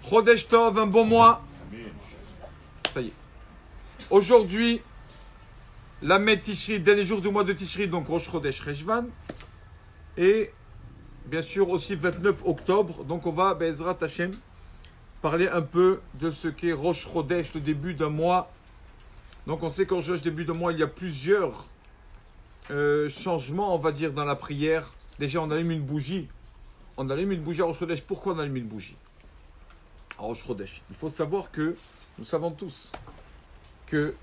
Chodesh Tov, un bon mois. Ça y est. Aujourd'hui, la Met Tishri, dernier jour du mois de Tishri, donc Rosh Chodesh Reshvan. Et bien sûr aussi 29 octobre. Donc on va, Be'ezrat Hashem, parler un peu de ce qu'est Rosh Chodesh, le début d'un mois. Donc on sait qu'en Rosh début d'un mois, il y a plusieurs changements, on va dire, dans la prière. Déjà, on allume une bougie. On allume une bougie à Rosh Chodesh. Pourquoi on allume une bougie à Rosh Chodesh? Il faut savoir que, nous savons tous, que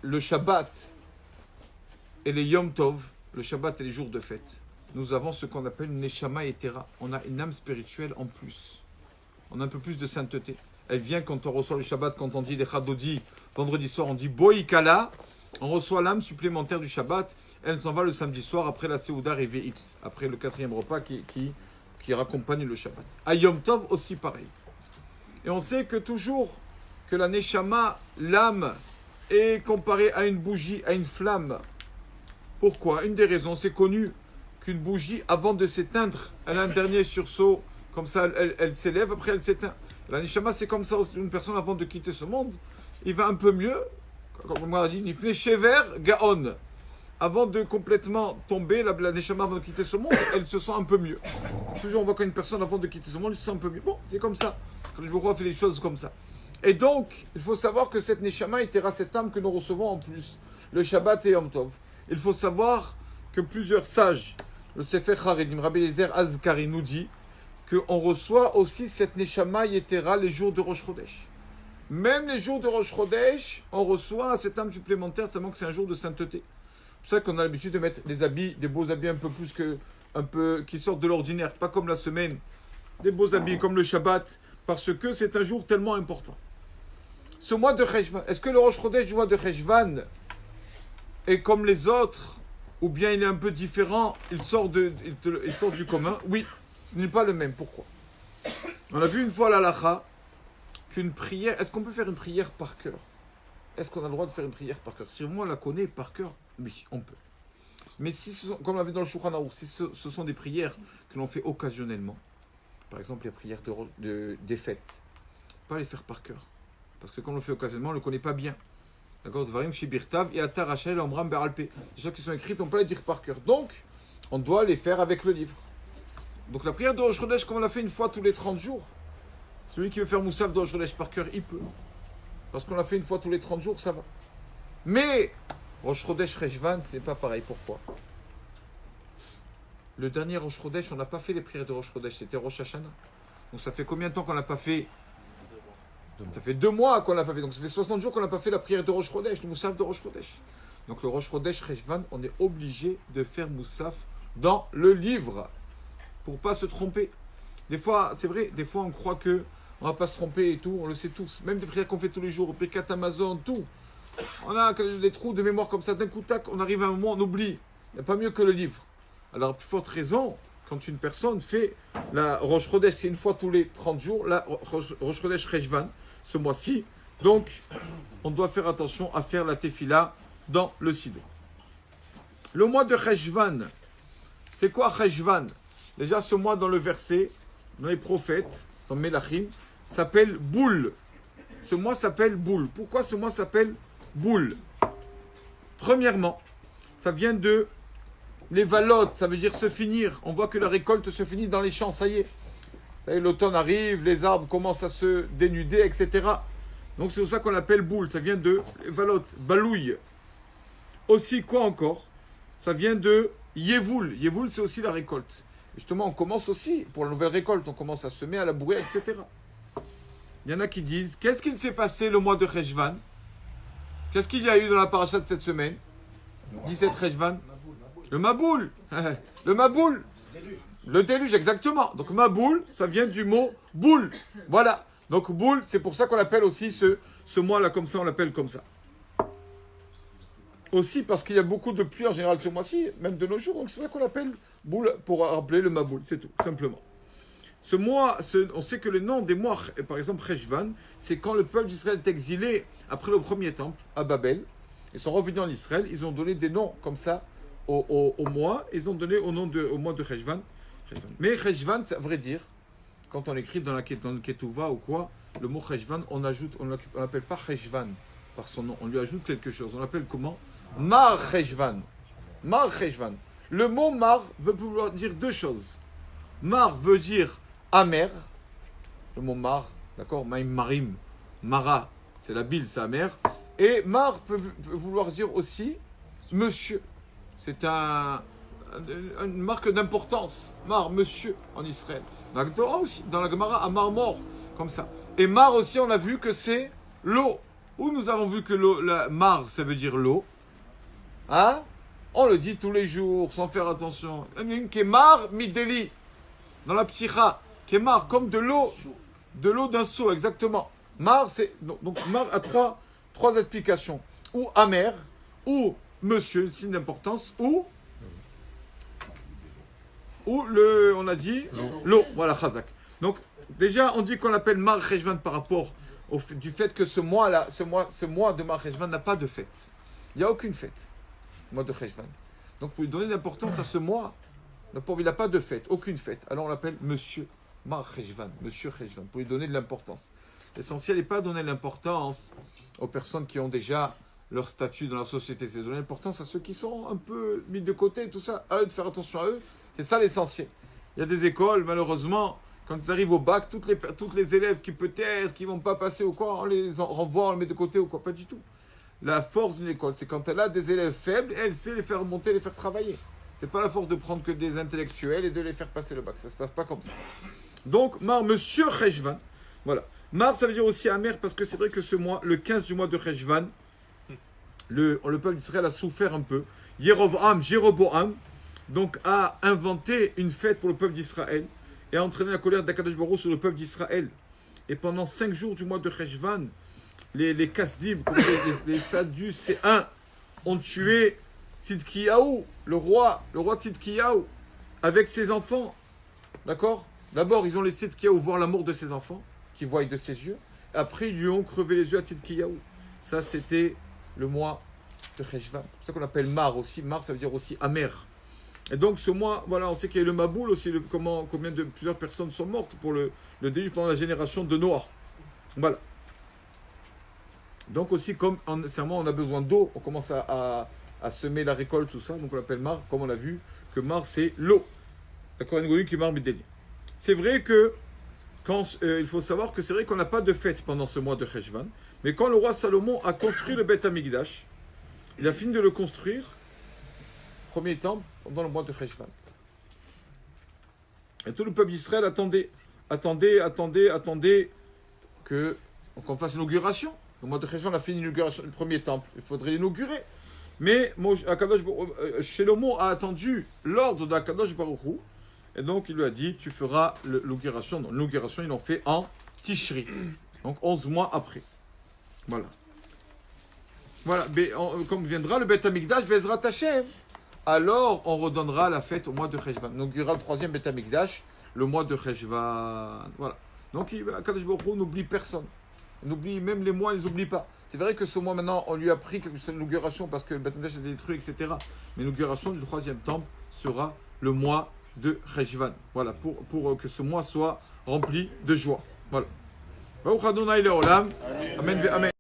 le Shabbat et les Yom Tov, le Shabbat et les jours de fête, nous avons ce qu'on appelle une Neshama Etera. On a une âme spirituelle en plus. On a un peu plus de sainteté. Elle vient quand on reçoit le Shabbat, quand on dit les Chadodi, vendredi soir, on dit Boïkala. On reçoit l'âme supplémentaire du Shabbat. Elle s'en va le samedi soir après la Seouda Reve'it, après le 4e repas qui raccompagne le Shabbat. À Yom Tov aussi pareil. Et on sait que toujours que la Neshama, l'âme, est comparée à une bougie, à une flamme. Pourquoi? Une des raisons, c'est connu qu'une bougie, avant de s'éteindre, elle a un dernier sursaut, comme ça elle s'élève, après elle s'éteint. La Neshama, c'est comme ça aussi, une personne avant de quitter ce monde, il va un peu mieux, comme on a dit, Nifne Shever Gaon. Avant de complètement tomber, la Neshama, avant de quitter ce monde, elle se sent un peu mieux. Toujours, on voit qu'une personne, avant de quitter ce monde, elle se sent un peu mieux. Bon, c'est comme ça. Quand je vous fait les choses comme ça. Et donc, il faut savoir que cette Neshama était cette âme que nous recevons en plus, le Shabbat et Yom Tov. Il faut savoir que plusieurs sages, le Sefer Haredim, Rabbi Eliezer Azkari nous dit qu'on reçoit aussi cette Neshama Yetera les jours de Rosh Chodesh. Même les jours de Rosh Chodesh, on reçoit cette âme supplémentaire tellement que c'est un jour de sainteté. C'est pour ça qu'on a l'habitude de mettre les habits, des beaux habits un peu plus que, qui sortent de l'ordinaire, pas comme la semaine, des beaux habits comme le Shabbat, parce que c'est un jour tellement important. Ce mois de Cheshvan, est-ce que le Rosh Chodesh du mois de Cheshvan est comme les autres, ou bien il est un peu différent, il sort du commun? Oui, ce n'est pas le même. Pourquoi? On a vu une fois à l'Halacha qu'une prière, est-ce qu'on peut faire une prière par cœur? Est-ce qu'on a le droit de faire une prière par cœur? Si moi on la connaît par cœur, oui, on peut. Mais si, comme on l'a vu dans le Shulchan Aruch, si ce sont des prières que l'on fait occasionnellement, par exemple les prières des fêtes, pas les faire par cœur. Parce que quand on le fait occasionnellement, on ne le connaît pas bien. D'accord? Dvarim Shibirtav et Atar Rachel Omram Beralpe. Les choses qui sont écrites, on peut les dire par cœur. Donc, on doit les faire avec le livre. Donc la prière de Rosh Chodesh, comme on l'a fait une fois tous les 30 jours, celui qui veut faire Moussaf de Rosh Chodesh par cœur, il peut. Parce qu'on l'a fait une fois tous les 30 jours, ça va. Mais Rosh Chodesh Reshvan, ce n'est pas pareil. Pourquoi? Le dernier Rosh Chodesh, on n'a pas fait les prières de Rosh Chodesh, c'était Rosh Hashanah. Donc ça fait combien de temps qu'on n'a pas fait? Ça fait 2 mois qu'on n'a pas fait. Donc ça fait 60 jours qu'on n'a pas fait la prière de Rosh Chodesh, le Moussaf de Rosh Chodesh. Donc le Rosh Chodesh Reshvan, on est obligé de faire Moussaf dans le livre pour ne pas se tromper. Des fois, c'est vrai, des fois on croit que on ne va pas se tromper et tout, on le sait tous. Même des prières qu'on fait tous les jours, Birkat Amazon, tout. On a des trous de mémoire comme ça, d'un coup, tac, on arrive à un moment, on oublie. Il n'y a pas mieux que le livre. Alors, à plus forte raison, quand une personne fait la Rosh Chodesh, c'est une fois tous les 30 jours, la Rosh Chodesh Reshvan, ce mois-ci. Donc, on doit faire attention à faire la tefila dans le siddur. Le mois de Reshvan, c'est quoi Reshvan? Déjà, ce mois dans le verset, dans les prophètes, dans Melachim, s'appelle Boule. Ce mois s'appelle Boule. Pourquoi ce mois s'appelle Boule? Premièrement, ça vient de les valotes, ça veut dire se finir. On voit que la récolte se finit dans les champs, ça y est. L'automne arrive, les arbres commencent à se dénuder, etc. Donc c'est pour ça qu'on l'appelle Boule. Ça vient de valotes, balouille. Aussi, quoi encore? Ça vient de Yevoul. Yevoul, c'est aussi la récolte. Justement, on commence aussi, pour la nouvelle récolte, on commence à semer, à labourer, etc. Il y en a qui disent, qu'est-ce qu'il s'est passé le mois de Reshvan? Qu'est-ce qu'il y a eu dans la paracha de cette semaine? 17 Reshvan. Le Maboul. Le Maboul. Le déluge, exactement. Donc Maboul, ça vient du mot boule. Voilà. Donc boule, c'est pour ça qu'on l'appelle aussi ce mois-là, comme ça, on l'appelle comme ça. Aussi parce qu'il y a beaucoup de pluie en général ce mois-ci, même de nos jours, donc c'est vrai qu'on l'appelle boule pour rappeler le Maboul, c'est tout, simplement. Ce mois, on sait que le nom des mois, par exemple Reshvan, c'est quand le peuple d'Israël est exilé après le premier temple à Babel. Ils sont revenus en Israël, ils ont donné des noms comme ça au mois, ils ont donné au mois de Reshvan. Mais Reshvan, à vrai dire, quand on écrit dans le Ketouva ou quoi, le mot Cheshvan, on l'appelle pas Cheshvan par son nom, on lui ajoute quelque chose. On l'appelle comment? Mar Cheshvan. Mar Cheshvan. Le mot Mar veut pouvoir dire deux choses. Mar veut dire amer. Le mot Mar, d'accord? Maïm Marim. Mara, c'est la bile, c'est amer. Et Mar peut vouloir dire aussi monsieur. C'est une marque d'importance. Mar, monsieur, en Israël. Dans la Torah aussi, dans la Gemara, Amar mort, comme ça. Et Mar aussi, on a vu que c'est l'eau. Où nous avons vu que la Mar, ça veut dire l'eau. Hein? On le dit tous les jours, sans faire attention. Il y a une qui est Mar Mideli, dans la Psicha, qui est Mar, comme de l'eau d'un seau, exactement. Mar, c'est. Donc, Mar a trois explications. Ou amer, ou monsieur, signe d'importance, ou on a dit l'eau. Voilà, Chazak. Donc, déjà, on dit qu'on l'appelle Mar Cheshvan par rapport du fait que ce mois de Mar Cheshvan n'a pas de fête. Il n'y a aucune fête, le mois de Cheshvan. Donc, pour lui donner l'importance à ce mois, le pauvre, il n'a pas de fête, aucune fête. Alors, on l'appelle Monsieur Mar Cheshvan, Monsieur Cheshvan, pour lui donner de l'importance. L'essentiel n'est pas donner l'importance aux personnes qui ont déjà leur statut dans la société, c'est donner l'importance à ceux qui sont un peu mis de côté, tout ça, à eux de faire attention à eux. C'est ça l'essentiel. Il y a des écoles, malheureusement, quand ils arrivent au bac, toutes les élèves qui peut-être, qui ne vont pas passer ou quoi, on les renvoie, on les met de côté ou quoi, pas du tout. La force d'une école, c'est quand elle a des élèves faibles, elle sait les faire monter, les faire travailler. C'est pas la force de prendre que des intellectuels et de les faire passer le bac, ça se passe pas comme ça. Donc, Mar, Monsieur Cheshvan, voilà. Mar, ça veut dire aussi amer, parce que c'est vrai que ce mois, le 15 du mois de Cheshvan, le peuple d'Israël a souffert un peu. Jéroboam, donc a inventé une fête pour le peuple d'Israël et a entraîné la colère d'Akadosh Baruch Hu sur le peuple d'Israël. Et pendant 5 jours du mois de Cheshvan, les Kasdim, les Sadducéens, ont tué Tzidkiyahu, le roi Tzidkiyahu, avec ses enfants. D'accord? D'abord, ils ont laissé Tzidkiyahu voir la mort de ses enfants, qui voient de ses yeux. Après, ils lui ont crevé les yeux à Tzidkiyahu. Ça, c'était le mois de Cheshvan. C'est pour ça qu'on appelle Mar aussi. Mar, ça veut dire aussi amer. Et donc, ce mois, voilà, on sait qu'il y a eu le Maboul aussi, plusieurs personnes sont mortes pour le déluge pendant la génération de Noah. Voilà. Donc aussi, comme en ce moment on a besoin d'eau, on commence à semer la récolte, tout ça, donc on l'appelle Mar, comme on l'a vu, que Mar c'est l'eau. D'accord, une qui est Mar Mideli. C'est vrai que, il faut savoir que c'est vrai qu'on n'a pas de fête pendant ce mois de Cheshvan, mais quand le roi Salomon a construit le Beth Amikdash, il a fini de le construire, premier temple, pendant le mois de Cheshvan. Et tout le peuple d'Israël attendait qu'on fasse l'inauguration. Le mois de Cheshvan, on a fini l'inauguration du premier temple. Il faudrait l'inaugurer. Mais Shlomo a attendu l'ordre d'Akadosh Baruch Hu. Et donc, il lui a dit, tu feras l'inauguration. Non, l'inauguration, ils l'ont fait en Tishri. Donc, 11 mois après. Voilà. Voilà. Comme viendra le Beth Amikdash, Bezrat Hashem, alors on redonnera la fête au mois de Cheshvan. On inaugurera le troisième Beth Amikdash, le mois de Cheshvan. Voilà. Donc, Akadosh Baruch Hu n'oublie personne. On oublie, même les mois, ils n'oublient pas. C'est vrai que ce mois, maintenant, on lui a pris l'inauguration parce que le Beth Amikdash a été détruit, etc. Mais l'inauguration du troisième temple sera le mois de Cheshvan. Voilà, pour que ce mois soit rempli de joie. Voilà. Amen. Amen.